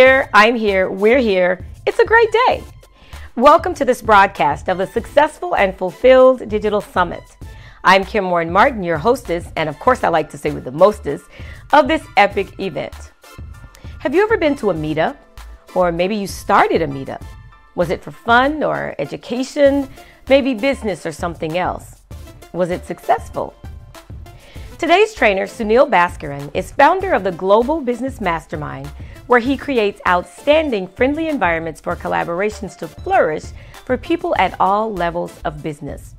here, I'm here, we're here. It's a great day. Welcome to this broadcast of the Successful and Fulfilled Digital Summit. I'm Kim Warren Martin, your hostess, and of course I like to say with the mostest, of this epic event. Have you ever been to a meetup? Or maybe you started a meetup? Was it for fun or education, maybe business or something else? Was it successful? Today's trainer, SUNIL BHASKARAN, is founder of the Global Business Mastermind, where he creates outstanding friendly environments for collaborations to flourish for people at all levels of business.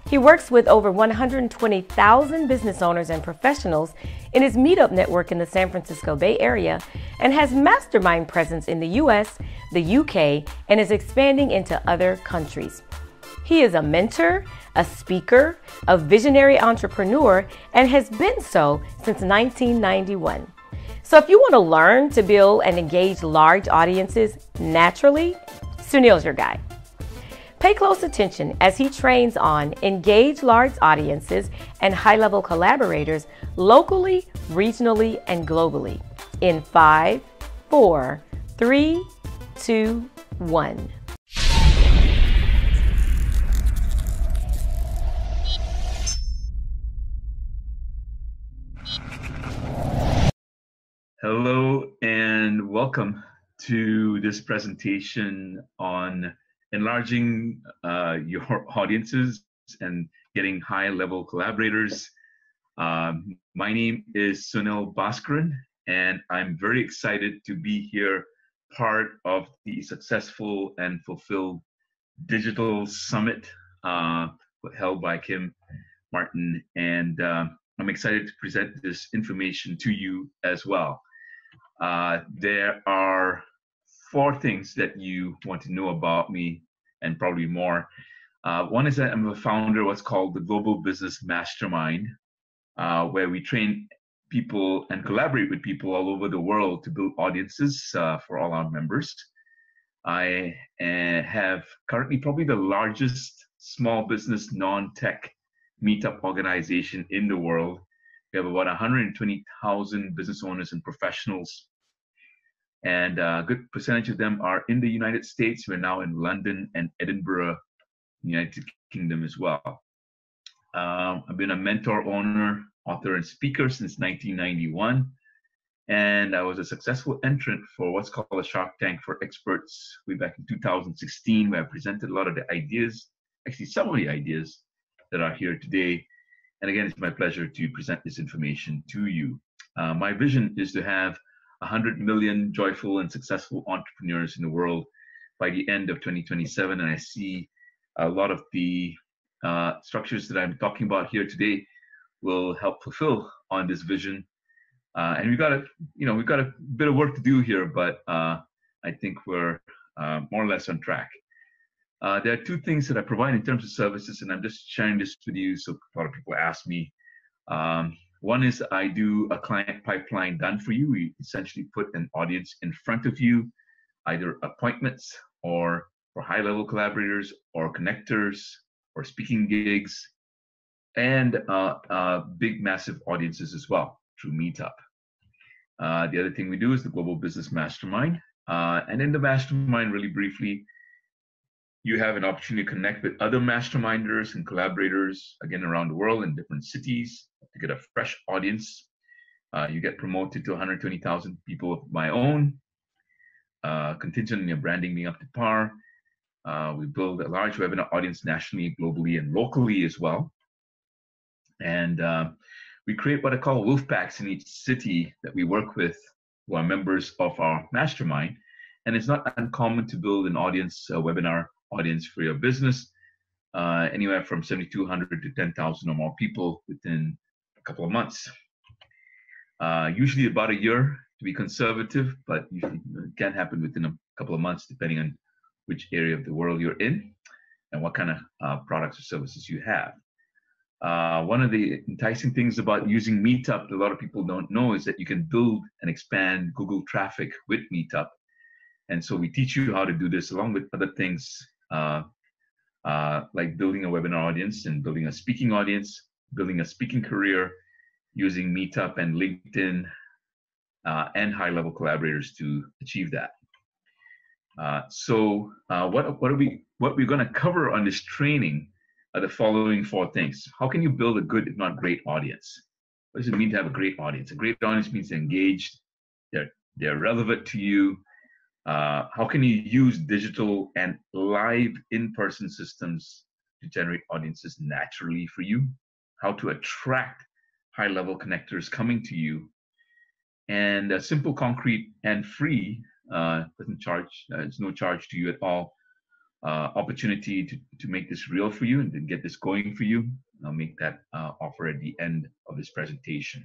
He works with over 120,000 business owners and professionals in his Meetup network in the San Francisco Bay Area and has mastermind presence in the US, the UK, and is expanding into other countries. He is a mentor, a speaker, a visionary entrepreneur, and has been so since 1991. So if you want to learn to build and engage large audiences naturally, Sunil's your guy. Pay close attention as he trains on engage large audiences and high-level collaborators locally, regionally, and globally in 5, 4, 3, 2, 1. Hello and welcome to this presentation on enlarging your audiences and getting high-level collaborators. My name is SUNIL BHASKARAN, and I'm very excited to be here, part of the Successful and Fulfilled Digital Summit held by Kim Martin, and I'm excited to present this information to you as well. There are 4 things that you want to know about me, and probably more. One is that I'm a founder of what's called the Global Business Mastermind, where we train people and collaborate with people all over the world to build audiences for all our members. I have currently probably the largest small business non-tech meetup organization in the world. We have about 120,000 business owners and professionals, and a good percentage of them are in the United States. We're now in London and Edinburgh, United Kingdom as well. I've been a mentor, owner, author, and speaker since 1991, and I was a successful entrant for what's called a Shark Tank for Experts way back in 2016, where I presented a lot of the ideas, actually some of the ideas that are here today. And again, it's my pleasure to present this information to you. My vision is to have 100 million joyful and successful entrepreneurs in the world by the end of 2027. And I see a lot of the structures that I'm talking about here today will help fulfill on this vision. And we've got a bit of work to do here, but I think we're more or less on track. There are 2 things that I provide in terms of services, and I'm just sharing this with you. So a lot of people ask me. One is I do a client pipeline done for you. We essentially put an audience in front of you, either appointments or for high-level collaborators or connectors or speaking gigs, and big, massive audiences as well through Meetup. The other thing we do is the Global Business Mastermind. And in the Mastermind, really briefly, you have an opportunity to connect with other masterminders and collaborators, again, around the world in different cities to get a fresh audience. You get promoted to 120,000 people of my own, contingent on your branding being up to par. We build a large webinar audience nationally, globally, and locally as well. And we create what I call wolf packs in each city that we work with, who are members of our mastermind. And it's not uncommon to build an audience, a webinar audience for your business, anywhere from 7,200 to 10,000 or more people within a couple of months. Usually about a year to be conservative, but usually it can happen within a couple of months depending on which area of the world you're in and what kind of products or services you have. One of the enticing things about using Meetup that a lot of people don't know is that you can build and expand Google traffic with Meetup. And so we teach you how to do this along with other things like building a webinar audience and building a speaking audience, building a speaking career using Meetup and LinkedIn and high-level collaborators to achieve that. What we're going to cover on this training are the following four things. How can you build a good, if not great, audience? What does it mean to have a great audience? A great audience means they're engaged, they're relevant to you. How can you use digital and live in-person systems to generate audiences naturally for you? How to attract high-level connectors coming to you, and a simple, concrete, and free, doesn't charge, it's no charge to you at all, opportunity to make this real for you and to get this going for you. I'll make that offer at the end of this presentation.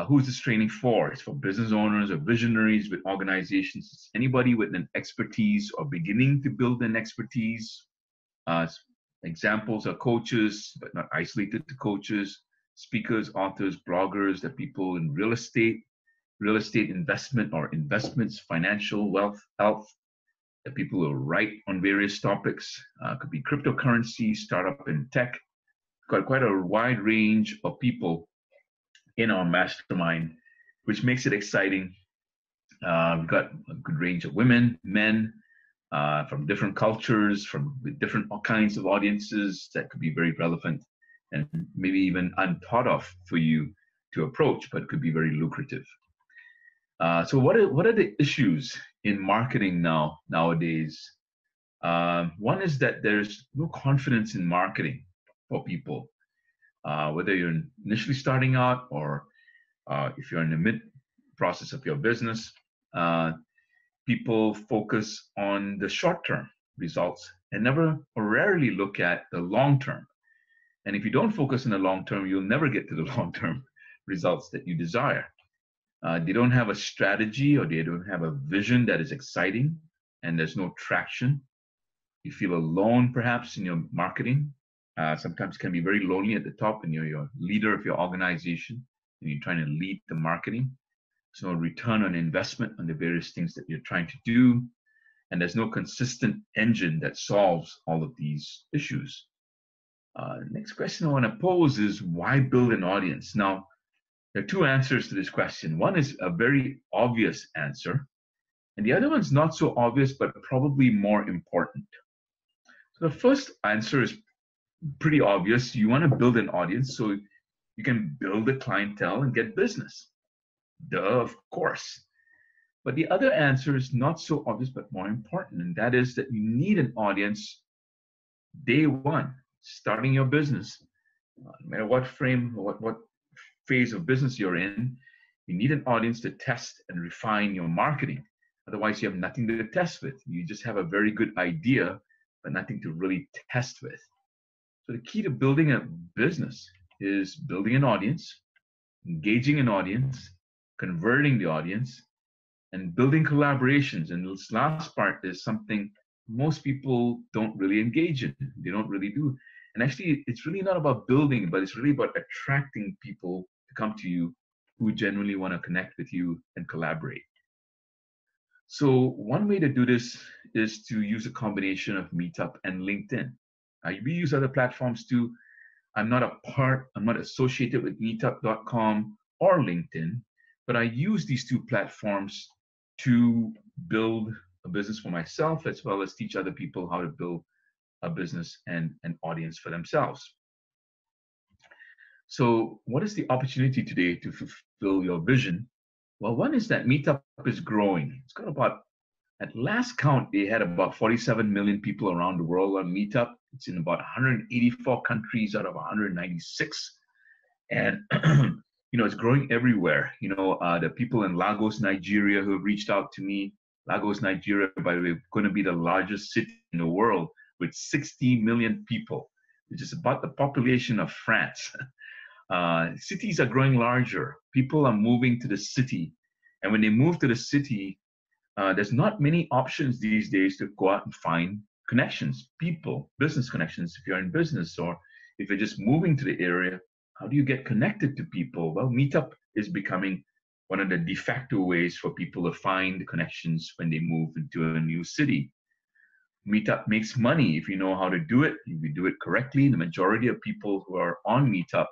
Who's this training for? It's for business owners or visionaries with organizations. It's anybody with an expertise or beginning to build an expertise. Examples are coaches, but not isolated to coaches, speakers, authors, bloggers, the people in real estate investment or investments, financial, wealth, health, the people who write on various topics. Could be cryptocurrency, startup, and tech. Got quite a wide range of people in our mastermind, which makes it exciting. We've got a good range of women, men, from different cultures, from different kinds of audiences that could be very relevant and maybe even unthought of for you to approach, but could be very lucrative. So what are the issues in marketing nowadays? One is that there's no confidence in marketing for people, whether you're initially starting out or if you're in the mid process of your business. People focus on the short-term results and never or rarely look at the long-term. And if you don't focus on the long-term, you'll never get to the long-term results that you desire. They don't have a strategy, or they don't have a vision that is exciting, and there's no traction. You feel alone, perhaps, in your marketing. Sometimes it can be very lonely at the top, and you're your leader of your organization, and you're trying to lead the marketing. There's no return on investment on the various things that you're trying to do, and there's no consistent engine that solves all of these issues. Next question I want to pose is, why build an audience? Now, there are two answers to this question. One is a very obvious answer, and the other one's not so obvious, but probably more important. So the first answer is pretty obvious. You want to build an audience so you can build a clientele and get business. Duh, of course. But the other answer is not so obvious, but more important, and that is that you need an audience day one, starting your business. No matter what what phase of business you're in, you need an audience to test and refine your marketing. Otherwise, you have nothing to test with. You just have a very good idea, but nothing to really test with. So the key to building a business is building an audience, engaging an audience, converting the audience, and building collaborations. And this last part is something most people don't really engage in. They don't really do. And actually, it's really not about building, but it's really about attracting people to come to you who genuinely want to connect with you and collaborate. So one way to do this is to use a combination of Meetup and LinkedIn. We use other platforms too. I'm not associated with meetup.com or LinkedIn, but I use these two platforms to build a business for myself, as well as teach other people how to build a business and an audience for themselves. So what is the opportunity today to fulfill your vision? Well, one is that Meetup is growing. It's got about, at last count, they had about 47 million people around the world on Meetup. It's in about 184 countries out of 196. And it's growing everywhere. The people in Lagos, Nigeria, who have reached out to me. Lagos, Nigeria, by the way, going to be the largest city in the world with 60 million people, which is about the population of France. Cities are growing larger. People are moving to the city. And when they move to the city, there's not many options these days to go out and find connections, people, business connections. If you're in business, or if you're just moving to the area, how do you get connected to people? Well, Meetup is becoming one of the de facto ways for people to find connections when they move into a new city. Meetup makes money if you know how to do it, if you do it correctly. The majority of people who are on Meetup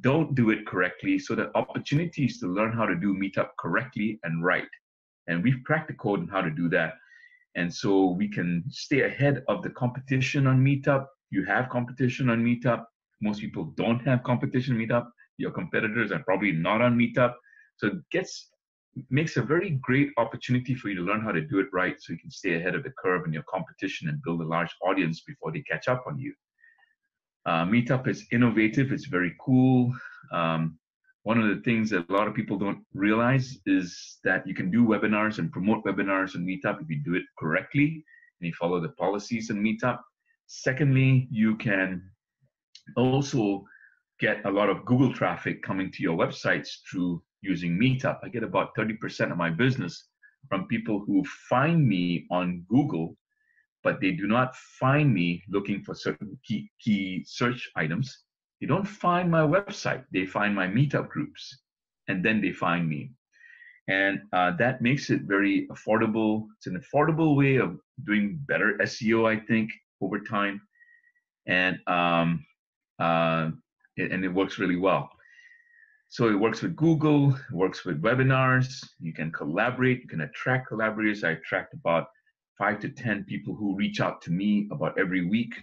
don't do it correctly. So the opportunity is to learn how to do Meetup correctly and right. And we've cracked the code on how to do that. And so we can stay ahead of the competition on Meetup. You have competition on Meetup. Most people don't have competition on Meetup. Your competitors are probably not on Meetup. So it makes a very great opportunity for you to learn how to do it right so you can stay ahead of the curve in your competition and build a large audience before they catch up on you. Meetup is innovative. It's very cool. One of the things that a lot of people don't realize is that you can do webinars and promote webinars on Meetup if you do it correctly and you follow the policies on Meetup. Secondly, you can also get a lot of Google traffic coming to your websites through using Meetup. I get about 30% of my business from people who find me on Google, but they do not find me looking for certain key search items. They don't find my website. They find my Meetup groups, and then they find me. And that makes it very affordable. It's an affordable way of doing better SEO, I think, over time. And it works really well. So it works with Google, it works with webinars. You can collaborate, you can attract collaborators. I attract about 5 to 10 people who reach out to me about every week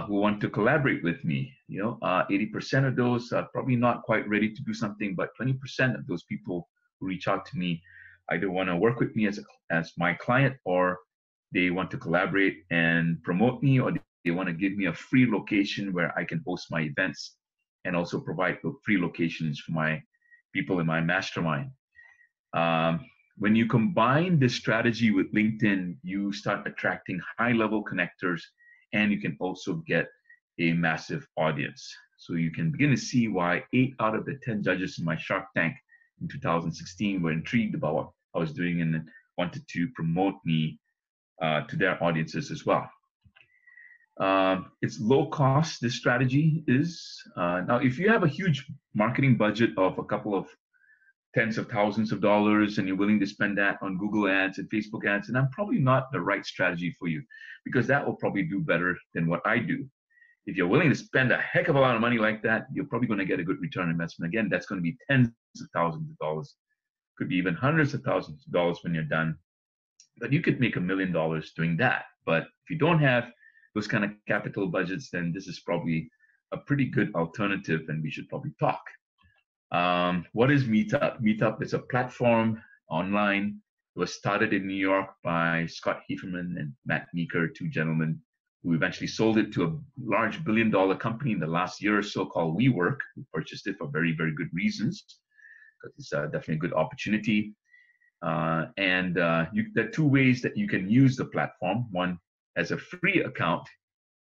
who want to collaborate with me. 80% of those are probably not quite ready to do something, but 20% of those people who reach out to me either want to work with me as my client, or they want to collaborate and promote me, or they want to give me a free location where I can host my events and also provide free locations for my people in my mastermind. When you combine this strategy with LinkedIn, you start attracting high-level connectors, and you can also get a massive audience. So you can begin to see why 8 out of the 10 judges in my Shark Tank in 2016 were intrigued about what I was doing and wanted to promote me to their audiences as well. It's low cost, this strategy is. Now, if you have a huge marketing budget of a couple of tens of thousands of dollars and you're willing to spend that on Google ads and Facebook ads, and I'm probably not the right strategy for you, because that will probably do better than what I do. If you're willing to spend a heck of a lot of money like that, you're probably going to get a good return on investment. Again, that's going to be tens of thousands of dollars, could be even hundreds of thousands of dollars when you're done. But you could make $1 million doing that. But if you don't have those kind of capital budgets, then this is probably a pretty good alternative, and we should probably talk. What is Meetup? Meetup is a platform online. It was started in New York by Scott Heiferman and Matt Meeker, two gentlemen who eventually sold it to a large billion-dollar company in the last year or so called WeWork, who purchased it for very, very good reasons, because it's definitely a good opportunity. There are two ways that you can use the platform. One, as a free account,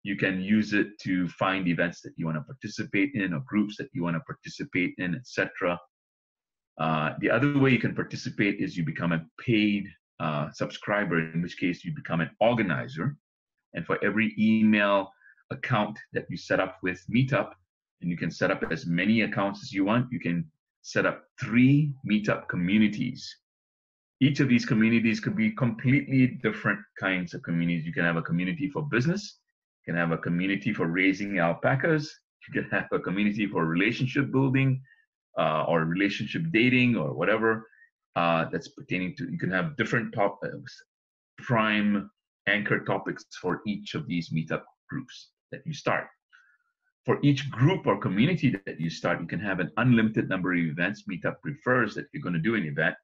you can use it to find events that you want to participate in or groups that you want to participate in, etc. The other way you can participate is you become a paid subscriber, in which case you become an organizer. And for every email account that you set up with Meetup, and you can set up as many accounts as you want, you can set up 3 Meetup communities. Each of these communities could be completely different kinds of communities. You can have a community for business. You can have a community for raising alpacas. You can have a community for relationship building or relationship dating or whatever that's pertaining to. You can have different prime anchor topics for each of these Meetup groups that you start. For each group or community that you start, you can have an unlimited number of events. Meetup prefers that if you're going to do an event,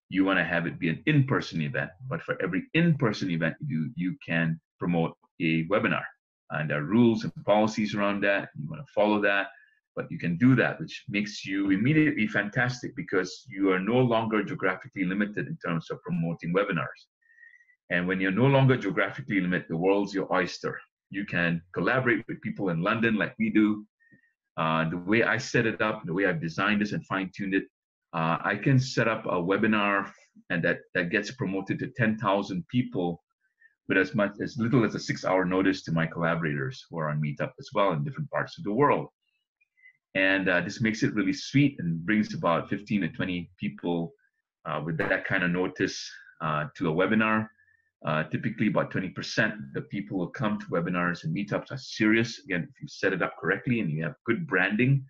you want to have it be an in-person event. But for every in-person event you do, you can promote a webinar. And there are rules and policies around that. You want to follow that, but you can do that, which makes you immediately fantastic because you are no longer geographically limited in terms of promoting webinars. And when you're no longer geographically limited, the world's your oyster. You can collaborate with people in London like we do. The way I set it up, the way I've designed this and fine-tuned it, I can set up a webinar and that gets promoted to 10,000 people with as little as a 6-hour notice to my collaborators who are on Meetup as well in different parts of the world. And this makes it really sweet and brings about 15 to 20 people with that kind of notice to a webinar. Typically about 20% of the people who come to webinars and meetups are serious. Again, if you set it up correctly and you have good branding,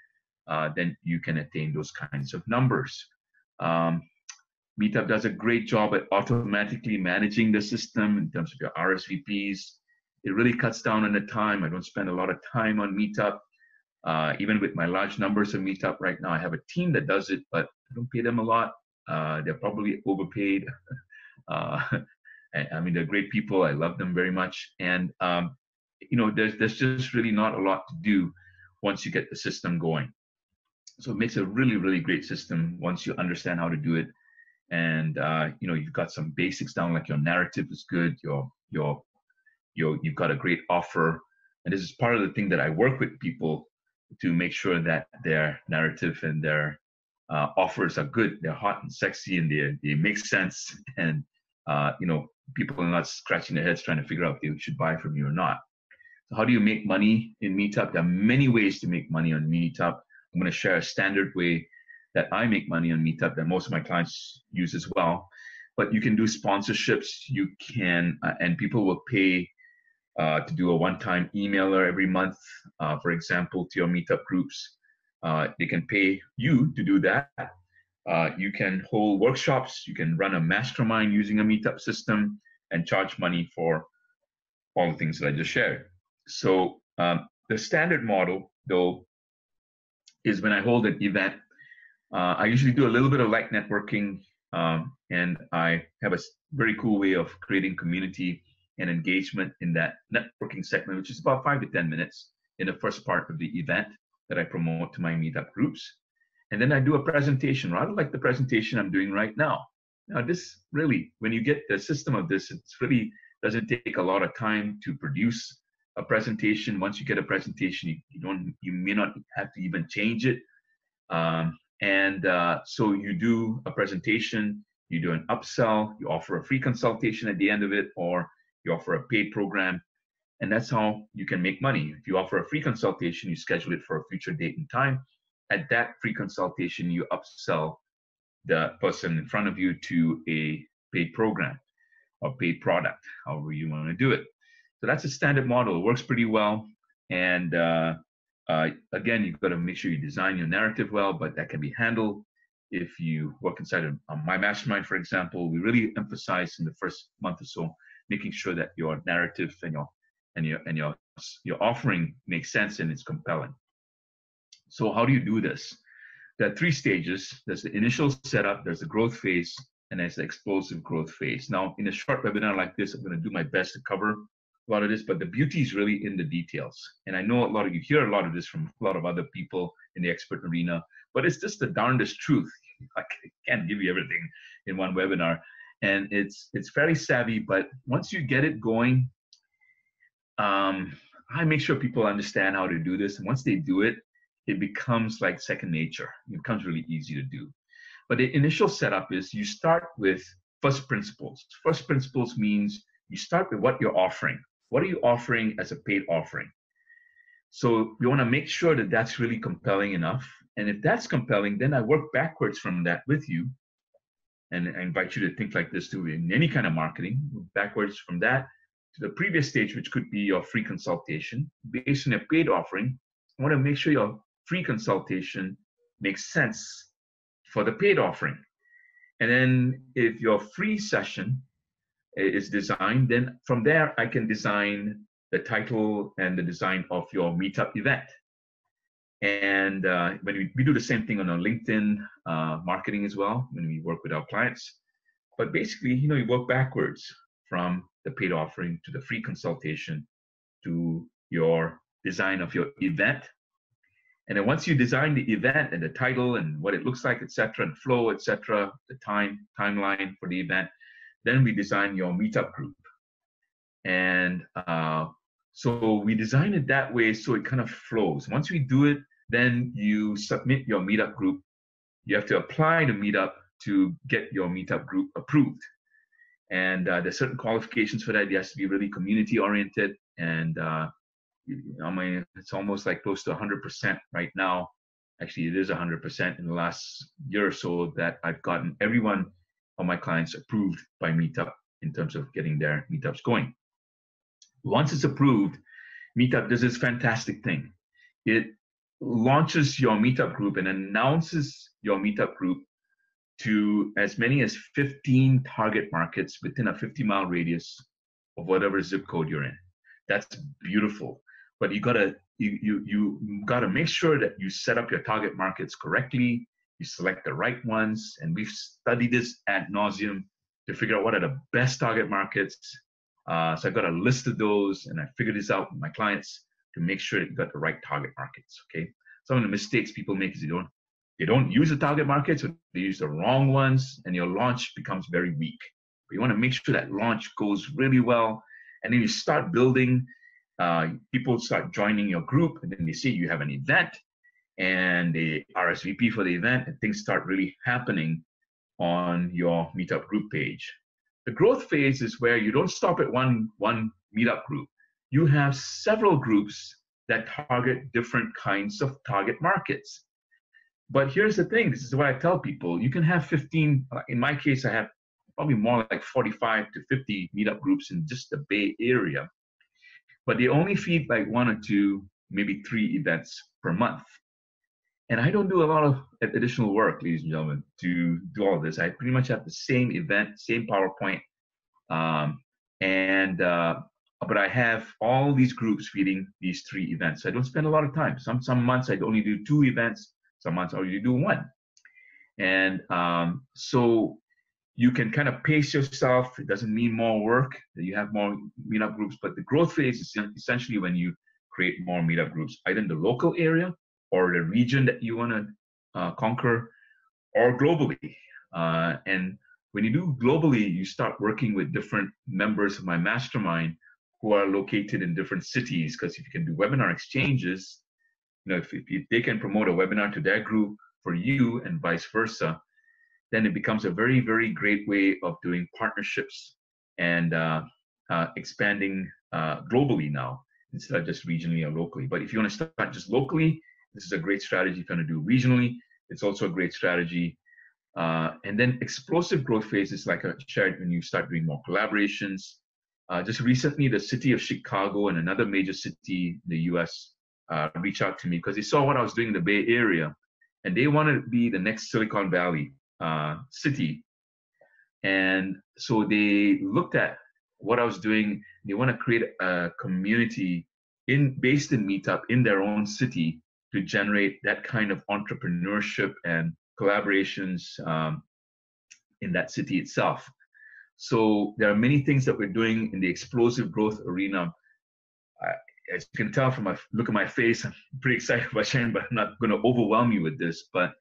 then you can attain those kinds of numbers. Um, Meetup does a great job at automatically managing the system in terms of your RSVPs. It really cuts down on the time. I don't spend a lot of time on Meetup. Even with my large numbers of Meetup right now, I have a team that does it, but I don't pay them a lot. They're probably overpaid. Uh, I mean, they're great people. I love them very much. And, there's just really not a lot to do once you get the system going. So it makes a really, really great system once you understand how to do it. And, you've got some basics down, like your narrative is good. You've got a great offer. And this is part of the thing that I work with people to make sure that their narrative and their offers are good. They're hot and sexy, and they make sense. And people are not scratching their heads trying to figure out if they should buy from you or not. So how do you make money in Meetup? There are many ways to make money on Meetup. I'm going to share a standard way that I make money on Meetup that most of my clients use as well. But you can do sponsorships. You can, and people will pay to do a one-time emailer every month, for example, to your Meetup groups. They can pay you to do that. You can hold workshops. You can run a mastermind using a Meetup system and charge money for all the things that I just shared. So the standard model, though, is when I hold an event, I usually do a little bit of light networking, and I have a very cool way of creating community and engagement in that networking segment, which is about 5 to 10 minutes in the first part of the event that I promote to my Meetup groups. And then I do a presentation, rather like the presentation I'm doing right now. Now, this really, when you get the system of this, it's really doesn't take a lot of time to produce a presentation. Once you get a presentation, you may not have to even change it. So you do a presentation, you do an upsell, you offer a free consultation at the end of it, or you offer a paid program, and that's how you can make money. If you offer a free consultation, you schedule it for a future date and time. At that free consultation, you upsell the person in front of you to a paid program or paid product, however you want to do it. So that's a standard model. It works pretty well. And again, you've got to make sure you design your narrative well, but that can be handled if you work inside of my mastermind, for example. We really emphasize in the first month or so making sure that your narrative and your offering makes sense and it's compelling. So how do you do this? There are 3 stages. There's the initial setup, there's the growth phase, and there's the explosive growth phase. Now, in a short webinar like this, I'm going to do my best to cover a lot of this, but the beauty is really in the details. And I know a lot of you hear a lot of this from a lot of other people in the expert arena, but it's just the darndest truth. I can't give you everything in one webinar. And it's fairly savvy, but once you get it going, I make sure people understand how to do this. And once they do it, it becomes like second nature. It becomes really easy to do. But the initial setup is you start with first principles. First principles means you start with what you're offering. What are you offering as a paid offering? So you want to make sure that that's really compelling enough. And if that's compelling, then I work backwards from that with you. And I invite you to think like this too in any kind of marketing, backwards from that to the previous stage, which could be your free consultation. Based on a paid offering, I want to make sure your free consultation makes sense for the paid offering. And then if your free session is designed, then from there I can design the title and the design of your Meetup event. And when we do the same thing on our LinkedIn marketing as well, when we work with our clients. But basically, you work backwards from the paid offering to the free consultation to your design of your event. And then once you design the event and the title and what it looks like, etc., and flow, etc., the timeline for the event, then we design your Meetup group. And so we design it that way so it kind of flows. Once we do it, then you submit your Meetup group. You have to apply to Meetup to get your Meetup group approved. And there's certain qualifications for that. It has to be really community oriented. And it's almost like close to 100% right now. Actually, it is 100% in the last year or so that I've gotten every one of my clients approved by Meetup in terms of getting their Meetups going. Once it's approved, Meetup does this fantastic thing. It launches your meetup group and announces your meetup group to as many as 15 target markets within a 50-mile radius of whatever zip code you're in. That's beautiful. But you gotta make sure that you set up your target markets correctly. You select the right ones, and we've studied this ad nauseum to figure out what are the best target markets. So I've got a list of those, and I figured this out with my clients to make sure that you got the right target markets. Okay. Some of the mistakes people make is they don't use the target markets, or they use the wrong ones, and your launch becomes very weak. But you want to make sure that launch goes really well, and then you start building. People start joining your group, and then they see you have an event, and they RSVP for the event, and things start really happening on your meetup group page. The growth phase is where you don't stop at one meetup group. You have several groups that target different kinds of target markets. But here's the thing, this is what I tell people, you can have 15, in my case, I have probably more like 45 to 50 meetup groups in just the Bay Area, but they only feed like 1 or 2, maybe 3 events per month. And I don't do a lot of additional work, ladies and gentlemen, to do all of this. I pretty much have the same event, same PowerPoint, but I have all these groups feeding these 3 events. So I don't spend a lot of time. Some months I only do 2 events. Some months I only do 1. And so you can kind of pace yourself. It doesn't mean more work, that you have more meetup groups, but the growth phase is essentially when you create more meetup groups, either in the local area or the region that you want to conquer, or globally. And when you do globally, you start working with different members of my mastermind who are located in different cities, because if you can do webinar exchanges, if they can promote a webinar to their group for you and vice versa, then it becomes a very, very great way of doing partnerships and expanding globally now, instead of just regionally or locally. But if you want to start just locally, this is a great strategy. If you want to do regionally, it's also a great strategy. And then explosive growth phases, like I shared, when you start doing more collaborations. Just recently, the city of Chicago and another major city in the US reached out to me because they saw what I was doing in the Bay Area, and they wanted to be the next Silicon Valley city. And so they looked at what I was doing. They want to create a community based in Meetup in their own city to generate that kind of entrepreneurship and collaborations in that city itself. So there are many things that we're doing in the explosive growth arena. As you can tell from my look at my face, I'm pretty excited about sharing, but I'm not going to overwhelm you with this. But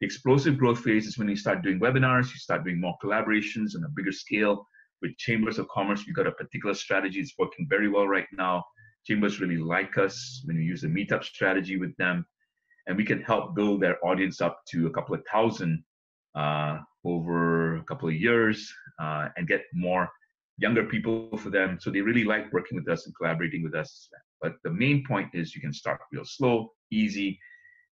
the explosive growth phase is when you start doing webinars, you start doing more collaborations on a bigger scale with chambers of commerce. We've got a particular strategy that's working very well right now. Chambers really like us when we use a meetup strategy with them, and we can help build their audience up to a couple of thousand over a couple of years and get more younger people for them. So they really like working with us and collaborating with us. But the main point is you can start real slow, easy,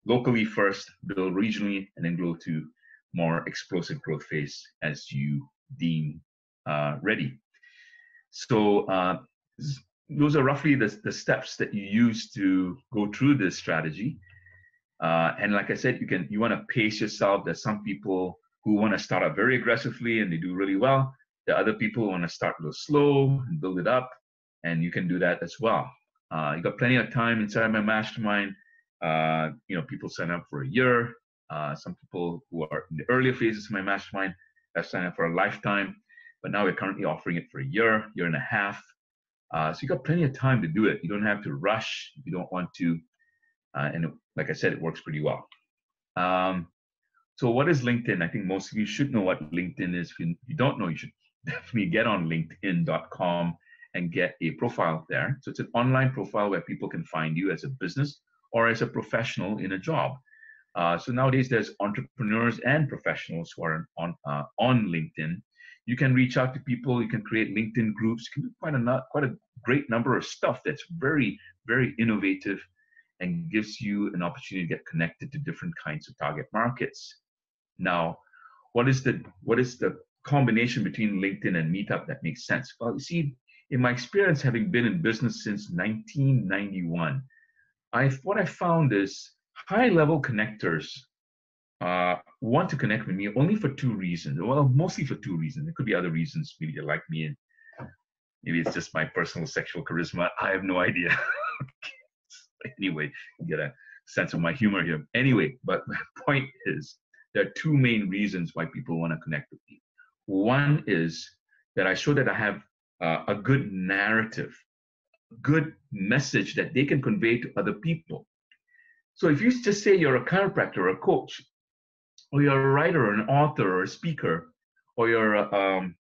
locally first, build regionally, and then go to more explosive growth phase as you deem ready. So those are roughly the steps that you use to go through this strategy. And like I said, you want to pace yourself. There's some people who want to start out very aggressively and they do really well. There are other people who want to start a little slow and build it up, and you can do that as well. You got plenty of time inside my mastermind. People sign up for a year. Some people who are in the earlier phases of my mastermind have signed up for a lifetime, but now we're currently offering it for a year and a half. So you got plenty of time to do it. You don't have to rush if you don't want to. Like I said, it works pretty well. So what is LinkedIn? I think most of you should know what LinkedIn is. If you don't know, you should definitely get on linkedin.com and get a profile there. So it's an online profile where people can find you as a business or as a professional in a job. So nowadays there's entrepreneurs and professionals who are on LinkedIn. You can reach out to people. You can create LinkedIn groups. You can do quite a great number of stuff that's very, very innovative and gives you an opportunity to get connected to different kinds of target markets. Now, what is the combination between LinkedIn and Meetup that makes sense? Well, you see, in my experience, having been in business since 1991, what I found is high-level connectors want to connect with me only for two reasons. Well, mostly for two reasons. There could be other reasons. Maybe they like me, and maybe it's just my personal sexual charisma. I have no idea. Anyway, you get a sense of my humor here. Anyway, but my point is there are two main reasons why people want to connect with me. One is that I show that I have a good narrative, good message that they can convey to other people. So if you just say you're a chiropractor or a coach, or you're a writer or an author or a speaker, or you're a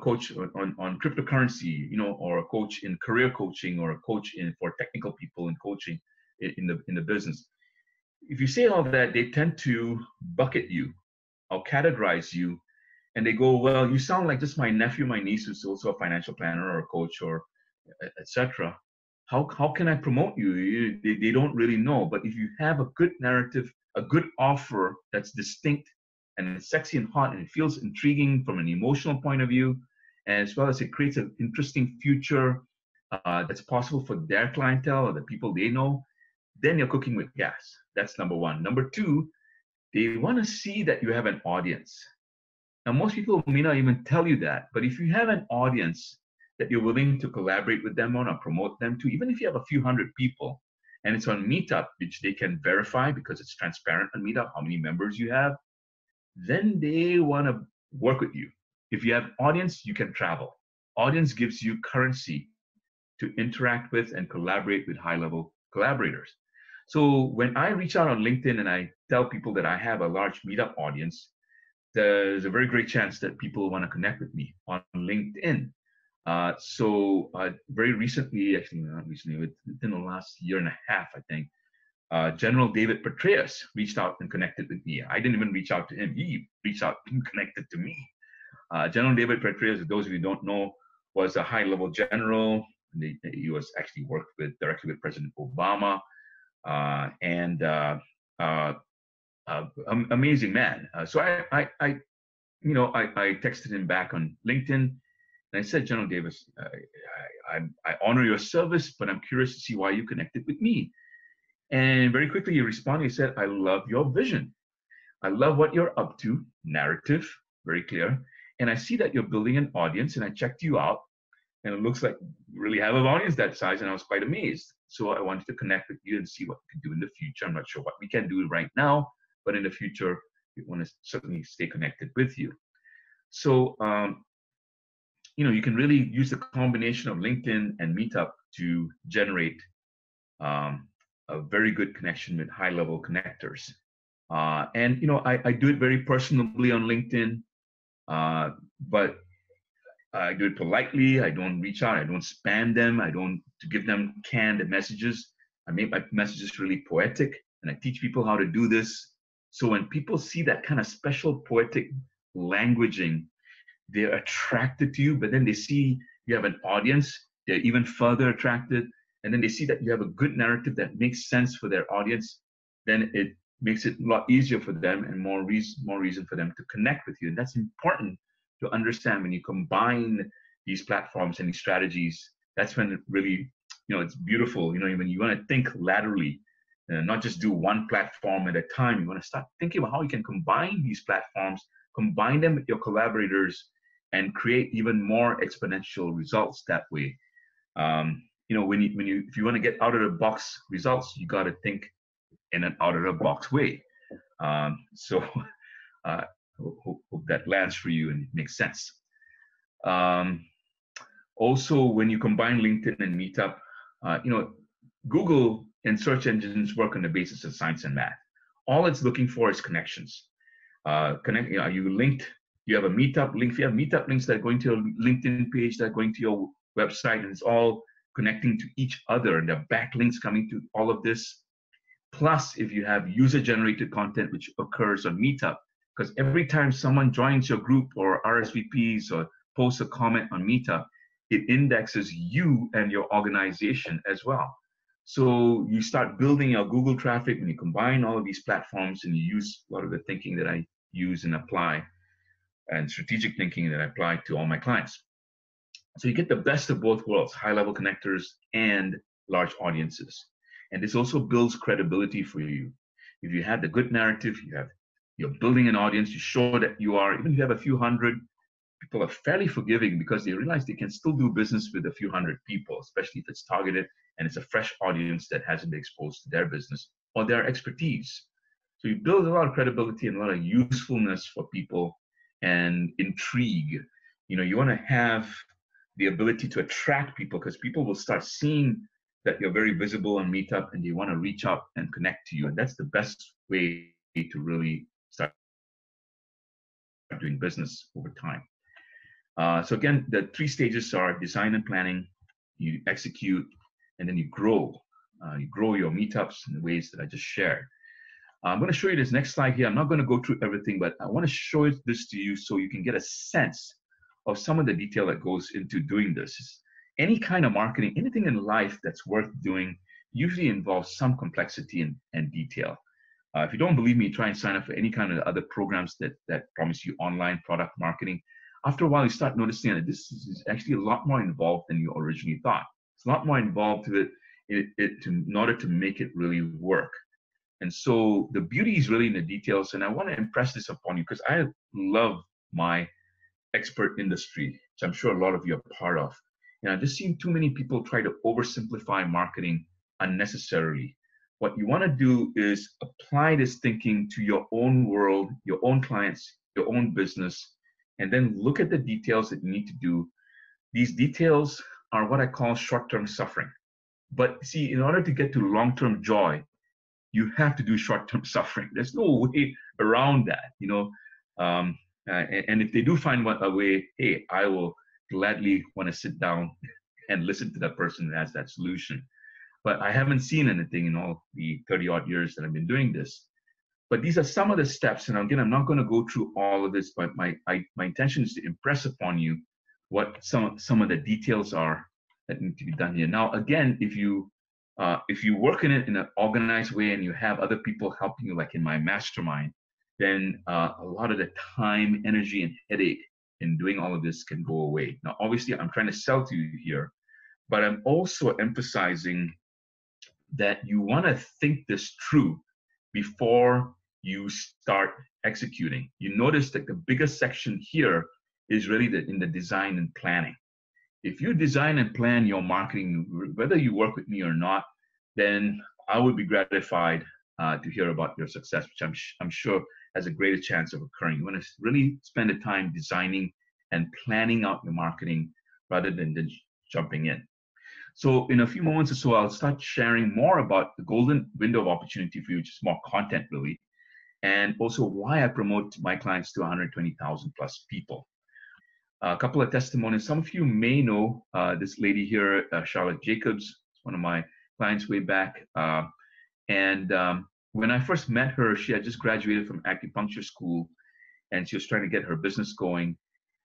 coach on cryptocurrency, or a coach in career coaching, or a coach for technical people in coaching in the business. If you say all that, they tend to bucket you or categorize you, and they go, well, you sound like just my nephew, my niece, who's also a financial planner or a coach or etc. How can I promote you? They don't really know. But if you have a good narrative, a good offer that's distinct and it's sexy and hot and it feels intriguing from an emotional point of view, as well as it creates an interesting future that's possible for their clientele or the people they know, then you're cooking with gas. That's number one. Number two, they want to see that you have an audience. Now, most people may not even tell you that, but if you have an audience that you're willing to collaborate with them on or promote them to, even if you have a few hundred people, and it's on Meetup, which they can verify because it's transparent on Meetup how many members you have, then they want to work with you. If you have audience, you can travel. Audience gives you currency to interact with and collaborate with high-level collaborators. So when I reach out on LinkedIn and I tell people that I have a large Meetup audience, there's a very great chance that people want to connect with me on LinkedIn. So very recently, actually not recently, within the last year and a half, I think, General David Petraeus reached out and connected with me. I didn't even reach out to him. He reached out and connected to me. General David Petraeus, those of you who don't know, was a high-level general. He was actually worked directly with President Obama, and amazing man. So I texted him back on LinkedIn, and I said, General Davis, I honor your service, but I'm curious to see why you connected with me. And very quickly he responded. He said, I love your vision. I love what you're up to. Narrative, very clear. And I see that you're building an audience, and I checked you out, and it looks like you really have an audience that size, and I was quite amazed. So I wanted to connect with you and see what we can do in the future. I'm not sure what we can do right now, but in the future, we want to certainly stay connected with you. So, you can really use the combination of LinkedIn and Meetup to generate a very good connection with high-level connectors. And I do it very personally on LinkedIn, but I do it politely. I don't reach out. I don't spam them. I don't to give them canned messages. I make my messages really poetic, and I teach people how to do this. So when people see that kind of special poetic languaging, they're attracted to you, but then they see you have an audience, they're even further attracted. And then they see that you have a good narrative that makes sense for their audience, then it makes it a lot easier for them and more reason for them to connect with you. And that's important to understand when you combine these platforms and these strategies. That's when it really, it's beautiful. When you want to think laterally, not just do one platform at a time. You want to start thinking about how you can combine these platforms, combine them with your collaborators, and create even more exponential results that way. If you want to get out of the box results, you got to think in an out of the box way. So hope that lands for you and makes sense. Also, when you combine LinkedIn and Meetup, Google and search engines work on the basis of science and math. All it's looking for is connections. Are you linked? You have a Meetup link. If you have Meetup links that are going to your LinkedIn page, that are going to your website, and it's all connecting to each other, and there are backlinks coming to all of this. Plus, if you have user-generated content which occurs on Meetup, because every time someone joins your group or RSVPs or posts a comment on Meetup, it indexes you and your organization as well. So you start building your Google traffic when you combine all of these platforms and you use a lot of the thinking that I use and apply, and strategic thinking that I apply to all my clients. So you get the best of both worlds, high-level connectors and large audiences. And this also builds credibility for you. If you have the good narrative, you're building an audience, you show that you are, even if you have a few hundred, people are fairly forgiving because they realize they can still do business with a few hundred people, especially if it's targeted and it's a fresh audience that hasn't been exposed to their business or their expertise. So you build a lot of credibility and a lot of usefulness for people and intrigue. You want to have the ability to attract people because people will start seeing that you're very visible on Meetup and they want to reach out and connect to you. And that's the best way to really start doing business over time. So again, the 3 stages are design and planning, you execute, and then you grow. You grow your meetups in the ways that I just shared. I'm going to show you this next slide here. I'm not going to go through everything, but I want to show this to you so you can get a sense of some of the detail that goes into doing this. Any kind of marketing, anything in life that's worth doing usually involves some complexity and detail. If you don't believe me, try and sign up for any kind of other programs that promise you online product marketing. After a while, you start noticing that this is actually a lot more involved than you originally thought. It's a lot more involved in order to make it really work. And so the beauty is really in the details. And I want to impress this upon you because I love my expert industry, which I'm sure a lot of you are part of. And I've just seen too many people try to oversimplify marketing unnecessarily. What you want to do is apply this thinking to your own world, your own clients, your own business, and then look at the details that you need to do. These details are what I call short-term suffering. But see, in order to get to long-term joy, you have to do short-term suffering. There's no way around that, and if they do find a way, hey, I will gladly want to sit down and listen to that person who has that solution. But I haven't seen anything in all the 30-odd years that I've been doing this. But these are some of the steps. And again, I'm not going to go through all of this, but my intention is to impress upon you what some of the details are that need to be done here. Now, again, if you work in it in an organized way and you have other people helping you, like in my mastermind, then a lot of the time, energy, and headache in doing all of this can go away. Now, obviously, I'm trying to sell to you here, but I'm also emphasizing that you want to think this through before you start executing. You notice that the biggest section here is really in the design and planning. If you design and plan your marketing, whether you work with me or not, then I would be gratified to hear about your success, which I'm sure has a greater chance of occurring. You want to really spend the time designing and planning out your marketing rather than just jumping in. So in a few moments or so, I'll start sharing more about the golden window of opportunity for you, which is more content really, and also why I promote my clients to 120,000 plus people. A couple of testimonials. Some of you may know this lady here, Charlotte Jacobs, one of my clients way back. When I first met her, she had just graduated from acupuncture school and she was trying to get her business going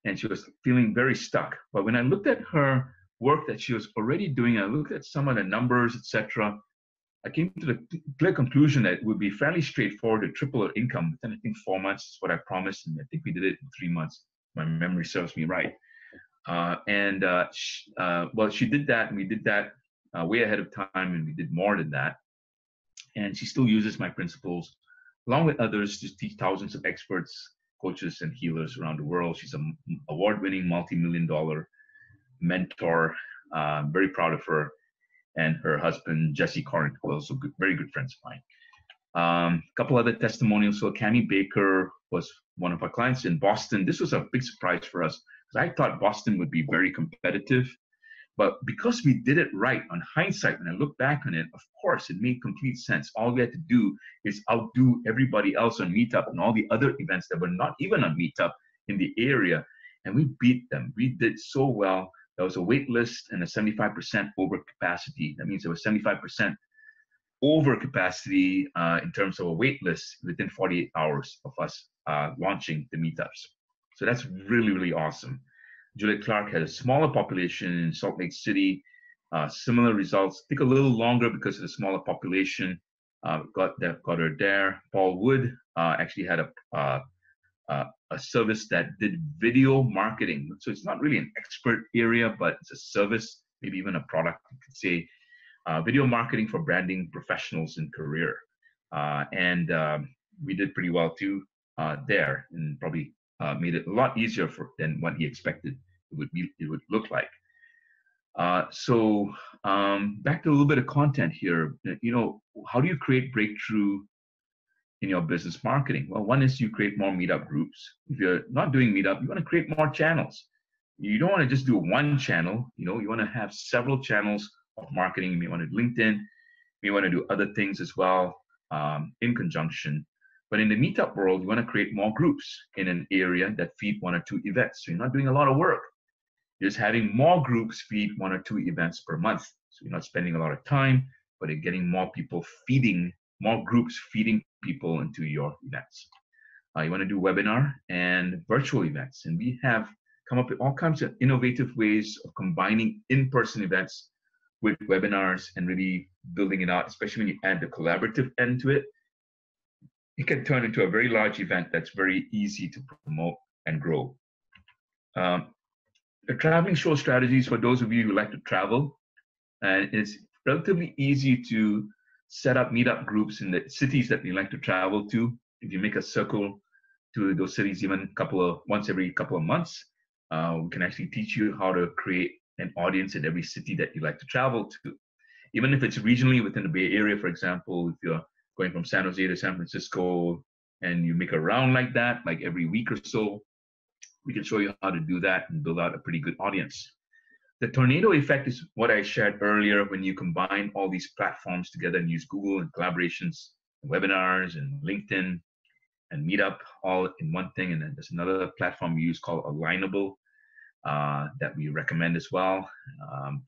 and she was feeling very stuck. But when I looked at her work that she was already doing, I looked at some of the numbers, etc. I came to the clear conclusion that it would be fairly straightforward to triple her income within, I think, 4 months is what I promised. And I think we did it in 3 months. My memory serves me right. Well, she did that and we did that way ahead of time and we did more than that. And she still uses my principles along with others to teach thousands of experts, coaches, and healers around the world. She's an award-winning multi-million-dollar mentor. Very proud of her and her husband, Jesse Corrin, who are also very good friends of mine. A couple other testimonials. So Cami Baker was one of our clients in Boston. This was a big surprise for us because I thought Boston would be very competitive. But because we did it right, on hindsight, when I look back on it, of course, it made complete sense. All we had to do is outdo everybody else on Meetup and all the other events that were not even on Meetup in the area. And we beat them. We did so well. There was a wait list and a 75% over capacity. That means there was 75% over capacity in terms of a wait list within 48 hours of us launching the Meetups. So that's really, really awesome. Juliet Clark had a smaller population in Salt Lake City, similar results. Took a little longer because of the smaller population. Got her there. Paul Wood actually had a service that did video marketing. So it's not really an expert area, but it's a service, maybe even a product, you could say. video marketing for branding professionals in career. And we did pretty well too there, and probably made it a lot easier than what he expected it would look like. So back to a little bit of content here. How do you create breakthrough in your business marketing? Well, one is you create more meetup groups. If you're not doing meetup, you want to create more channels. You don't want to just do one channel. You want to have several channels of marketing. You may want to do LinkedIn. You may want to do other things as well in conjunction. But in the meetup world, you want to create more groups in an area that feed 1 or 2 events. So you're not doing a lot of work. You're just having more groups feed 1 or 2 events per month. So you're not spending a lot of time, but you're getting more people more groups feeding people into your events. You want to do webinar and virtual events. And we have come up with all kinds of innovative ways of combining in-person events with webinars and really building it out, especially when you add the collaborative end to it. It can turn into a very large event that's very easy to promote and grow. The traveling show strategies for those of you who like to travel. And it's relatively easy to set up meetup groups in the cities that you like to travel to. If you make a circle to those cities even once every couple of months, we can actually teach you how to create an audience in every city that you like to travel to. Even if it's regionally within the Bay Area, for example, if you're going from San Jose to San Francisco and you make a round like that, like every week or so, we can show you how to do that and build out a pretty good audience. The tornado effect is what I shared earlier when you combine all these platforms together and use Google and collaborations, and webinars and LinkedIn and Meetup all in one thing. And then there's another platform we use called Alignable that we recommend as well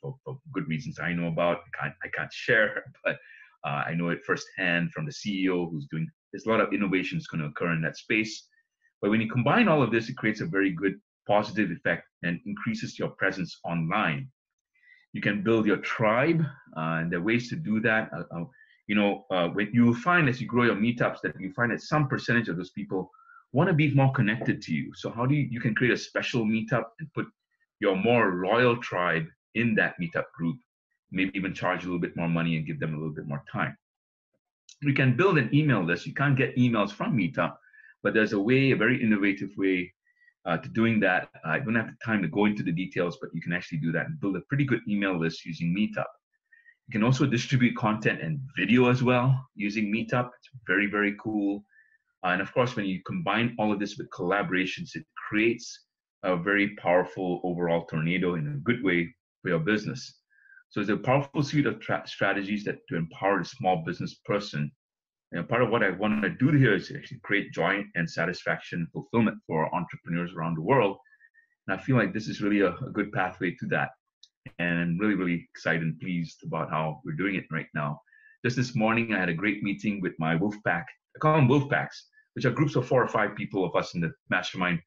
for good reasons I know about. I can't share, but I know it firsthand from the CEO who's doing, there's a lot of innovations going to occur in that space. But when you combine all of this, it creates a very good positive effect and increases your presence online. You can build your tribe, and there are ways to do that. What you'll find as you grow your meetups that you find that some percentage of those people want to be more connected to you. So how do you can create a special meetup and put your more loyal tribe in that meetup group, maybe even charge a little bit more money and give them a little bit more time. You can build an email list. You can't get emails from Meetup, but there's a very innovative way to doing that. I don't have the time to go into the details, but you can actually do that and build a pretty good email list using Meetup. You can also distribute content and video as well using Meetup. It's very, very cool. And of course, when you combine all of this with collaborations, it creates a very powerful overall tornado in a good way for your business. So it's a powerful suite of strategies to empower the small business person. And part of what I want to do here is actually create joy and satisfaction and fulfillment for entrepreneurs around the world. And I feel like this is really a good pathway to that. And I'm really, really excited and pleased about how we're doing it right now. Just this morning, I had a great meeting with my wolf pack. I call them wolf packs, which are groups of 4 or 5 people of us in the mastermind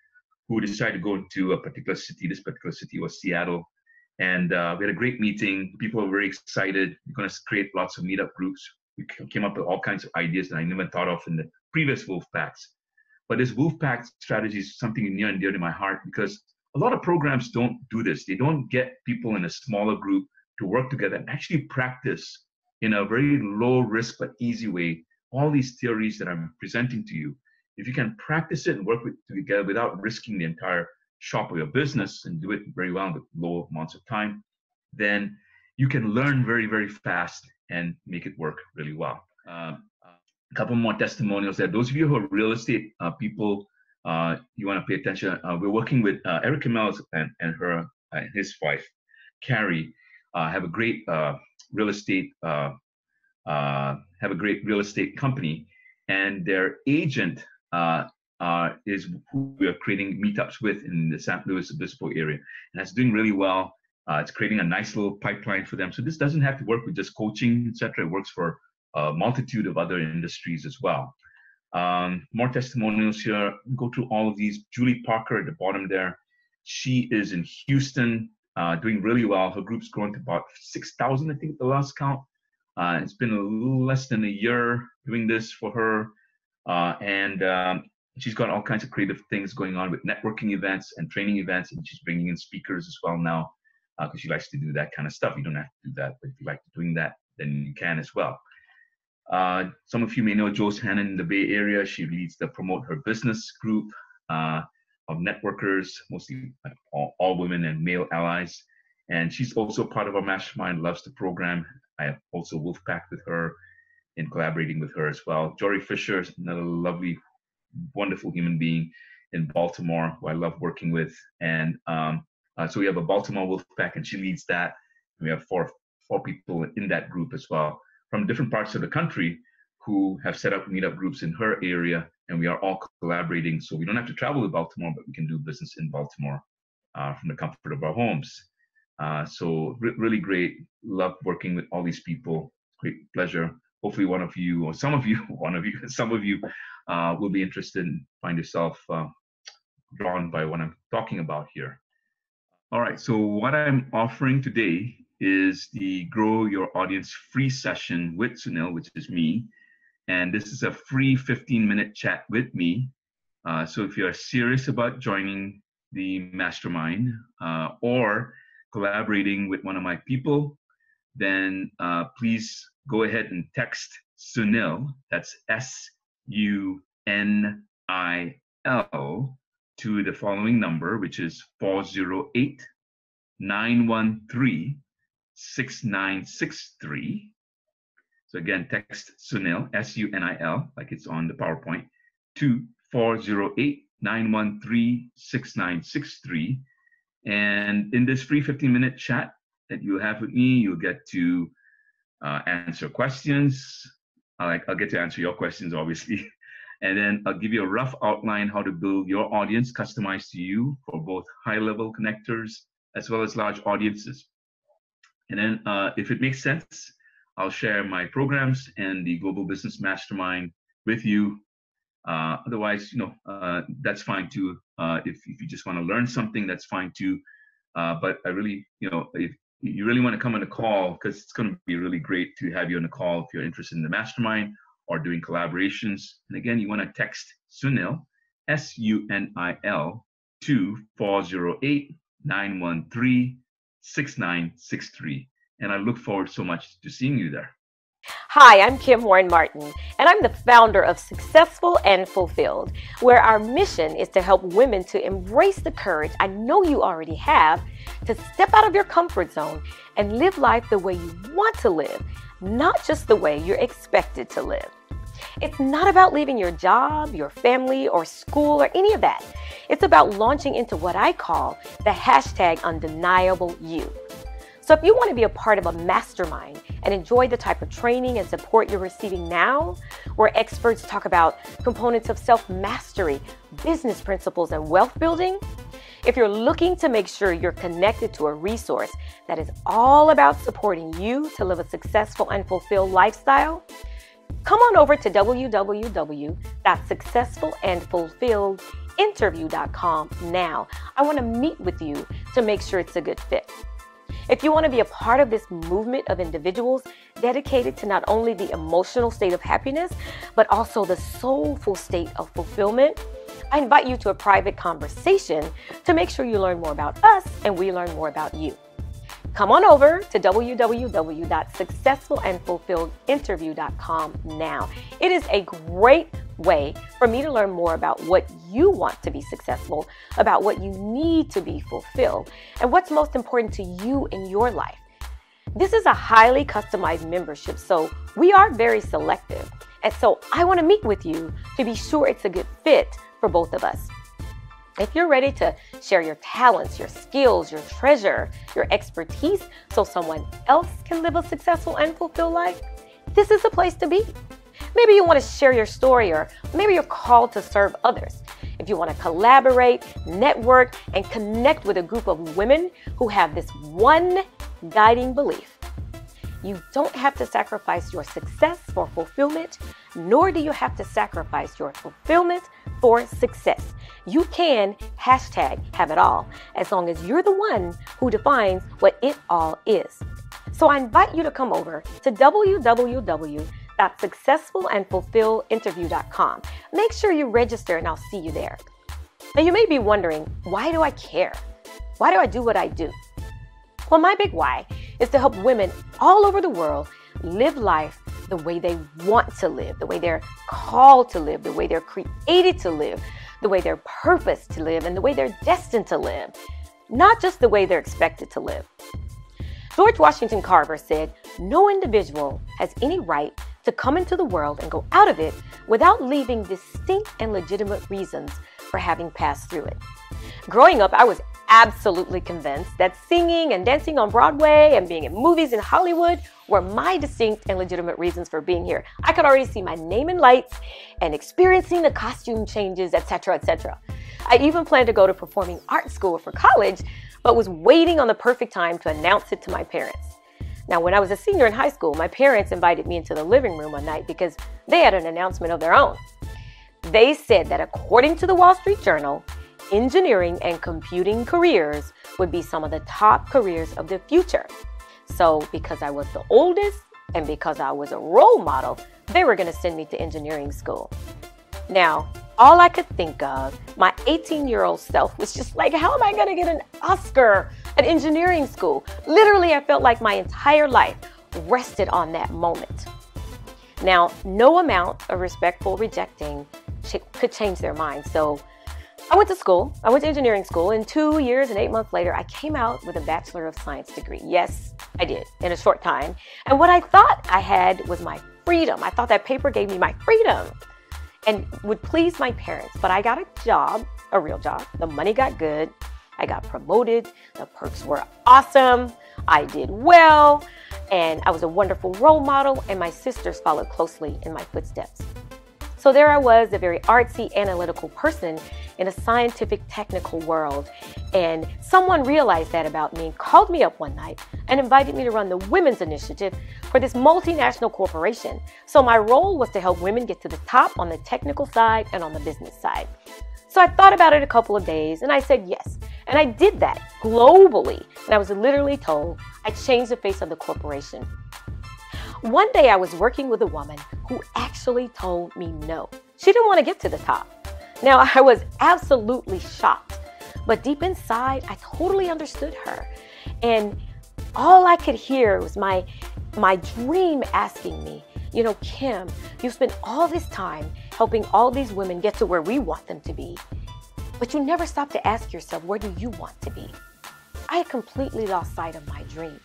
who decided to go into a particular city. This particular city was Seattle. And we had a great meeting. People were very excited. We're going to create lots of meetup groups. We came up with all kinds of ideas that I never thought of in the previous wolf packs. But this wolf pack strategy is something near and dear to my heart because a lot of programs don't do this. They don't get people in a smaller group to work together and actually practice in a very low risk but easy way all these theories that I'm presenting to you. If you can practice it and work together without risking the entire shop of your business and do it very well with low amounts of time, then you can learn very, very fast and make it work really well. A couple more testimonials there. Those of you who are real estate people, you want to pay attention. We're working with Eric Kamels and his wife, Carrie, have a great real estate company, and their agent is who we are creating meetups with in the San Luis Obispo area, and that's doing really well. It's creating a nice little pipeline for them. So this doesn't have to work with just coaching, etc. It works for a multitude of other industries as well. More testimonials here. Go through all of these. Julie Parker at the bottom there. She is in Houston, doing really well. Her group's grown to about 6,000, I think, at the last count. It's been a little less than a year doing this for her. And she's got all kinds of creative things going on with networking events and training events, and she's bringing in speakers as well now. because she likes to do that kind of stuff. You don't have to do that, but if you like doing that, then you can as well. Some of you may know Joe's Hannon in the Bay Area. She leads the Promote Her Business group of networkers, mostly all women and male allies. And she's also part of our mastermind, loves the program. I have also Wolfpacked with her and collaborating with her as well. Jory Fisher, another lovely, wonderful human being in Baltimore who I love working with. And so we have a Baltimore Wolfpack, and she leads that. And we have four people in that group as well from different parts of the country who have set up meetup groups in her area, and we are all collaborating. So we don't have to travel to Baltimore, but we can do business in Baltimore from the comfort of our homes. So really great. Love working with all these people. Great pleasure. Hopefully one of you, or some of you will be interested and find yourself drawn by what I'm talking about here. All right, so what I'm offering today is the Grow Your Audience free session with Sunil, which is me. And this is a free 15-minute chat with me. So if you're serious about joining the mastermind or collaborating with one of my people, then please go ahead and text Sunil, that's SUNIL, to the following number, which is 408-913-6963. So again, text Sunil, SUNIL, like it's on the PowerPoint, to 408-913-6963. And in this free 15-minute chat that you'll have with me, you'll get to answer questions. I'll get to answer your questions, obviously. And then I'll give you a rough outline how to build your audience customized to you for both high-level connectors as well as large audiences. And then if it makes sense, I'll share my programs and the Global Business Mastermind with you. Otherwise, that's fine too. If you just want to learn something, that's fine too. But I really, if you really want to come on a call, because it's going to be really great to have you on a call if you're interested in the mastermind or doing collaborations. And again, you want to text Sunil, SUNIL, to 408-913-6963. And I look forward so much to seeing you there. Hi, I'm Kim Warren-Martin, and I'm the founder of Successful and Fulfilled, where our mission is to help women to embrace the courage I know you already have to step out of your comfort zone and live life the way you want to live, not just the way you're expected to live. It's not about leaving your job, your family, or school, or any of that. It's about launching into what I call the #undeniable_you. So if you want to be a part of a mastermind and enjoy the type of training and support you're receiving now, where experts talk about components of self-mastery, business principles, and wealth building, if you're looking to make sure you're connected to a resource that is all about supporting you to live a successful and fulfilled lifestyle, come on over to www.successfulandfulfilledinterview.com now. I want to meet with you to make sure it's a good fit. If you want to be a part of this movement of individuals dedicated to not only the emotional state of happiness, but also the soulful state of fulfillment, I invite you to a private conversation to make sure you learn more about us and we learn more about you. Come on over to www.successfulandfulfilledinterview.com now. It is a great way for me to learn more about what you want to be successful, about what you need to be fulfilled, and what's most important to you in your life. This is a highly customized membership, so we are very selective. And so I want to meet with you to be sure it's a good fit for both of us. If you're ready to share your talents, your skills, your treasure, your expertise so someone else can live a successful and fulfilled life, this is the place to be. Maybe you want to share your story, or maybe you're called to serve others. If you want to collaborate, network, and connect with a group of women who have this one guiding belief: you don't have to sacrifice your success for fulfillment, nor do you have to sacrifice your fulfillment for success. You can #have it all, as long as you're the one who defines what it all is. So I invite you to come over to www.successfulandfulfilledinterview.com. Make sure you register and I'll see you there. Now you may be wondering, why do I care? Why do I do what I do? Well, my big why is to help women all over the world live life the way they want to live, the way they're called to live, the way they're created to live, the way they're purposed to live, and the way they're destined to live, not just the way they're expected to live. George Washington Carver said, "No individual has any right to come into the world and go out of it without leaving distinct and legitimate reasons for having passed through it." Growing up, I was absolutely convinced that singing and dancing on Broadway and being in movies in Hollywood were my distinct and legitimate reasons for being here. I could already see my name in lights and experiencing the costume changes, etc., etc. I even planned to go to performing arts school for college, but was waiting on the perfect time to announce it to my parents. Now, when I was a senior in high school, my parents invited me into the living room one night because they had an announcement of their own. They said that according to the Wall Street Journal, engineering and computing careers would be some of the top careers of the future. So because I was the oldest and because I was a role model, they were going to send me to engineering school. Now, all I could think of, my 18-year-old self was just like, how am I going to get an Oscar at engineering school? Literally, I felt like my entire life rested on that moment. Now, no amount of respectful rejecting could change their mind. So I went to school. I went to engineering school, and 2 years and 8 months later, I came out with a Bachelor of Science degree. Yes, I did, in a short time. And what I thought I had was my freedom. I thought that paper gave me my freedom and would please my parents. But I got a job, a real job. The money got good. I got promoted. The perks were awesome. I did well, and I was a wonderful role model, and my sisters followed closely in my footsteps. So there I was, a very artsy, analytical person in a scientific, technical world. And someone realized that about me, called me up one night, and invited me to run the Women's Initiative for this multinational corporation. So my role was to help women get to the top on the technical side and on the business side. So I thought about it a couple of days, and I said yes. And I did that globally. And I was literally told I changed the face of the corporation. One day I was working with a woman who actually told me no. She didn't want to get to the top. Now, I was absolutely shocked, but deep inside, I totally understood her. And all I could hear was my dream asking me, you know, Kim, you spent all this time helping all these women get to where we want them to be, but you never stop to ask yourself, where do you want to be? I had completely lost sight of my dream.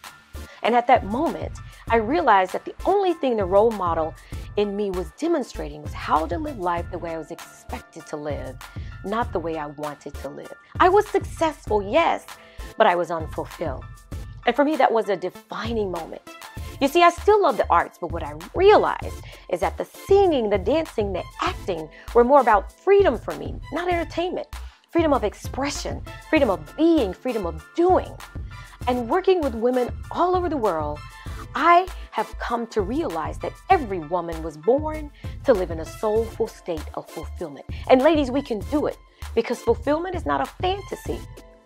And at that moment, I realized that the only thing the role model in me was demonstrating was how to live life the way I was expected to live, not the way I wanted to live. I was successful, yes, but I was unfulfilled. And for me, that was a defining moment. You see, I still love the arts, but what I realized is that the singing, the dancing, the acting were more about freedom for me, not entertainment. Freedom of expression, freedom of being, freedom of doing. And working with women all over the world, I have come to realize that every woman was born to live in a soulful state of fulfillment. And ladies, we can do it because fulfillment is not a fantasy,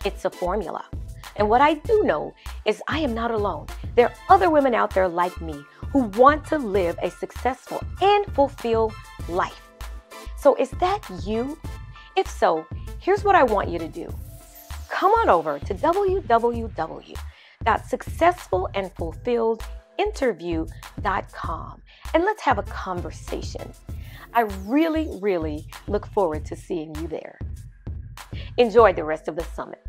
it's a formula. And what I do know is I am not alone. There are other women out there like me who want to live a successful and fulfilled life. So is that you? If so, here's what I want you to do. Come on over to www.successfulandfulfilledinterview.com and let's have a conversation. I really, really look forward to seeing you there. Enjoy the rest of the summit.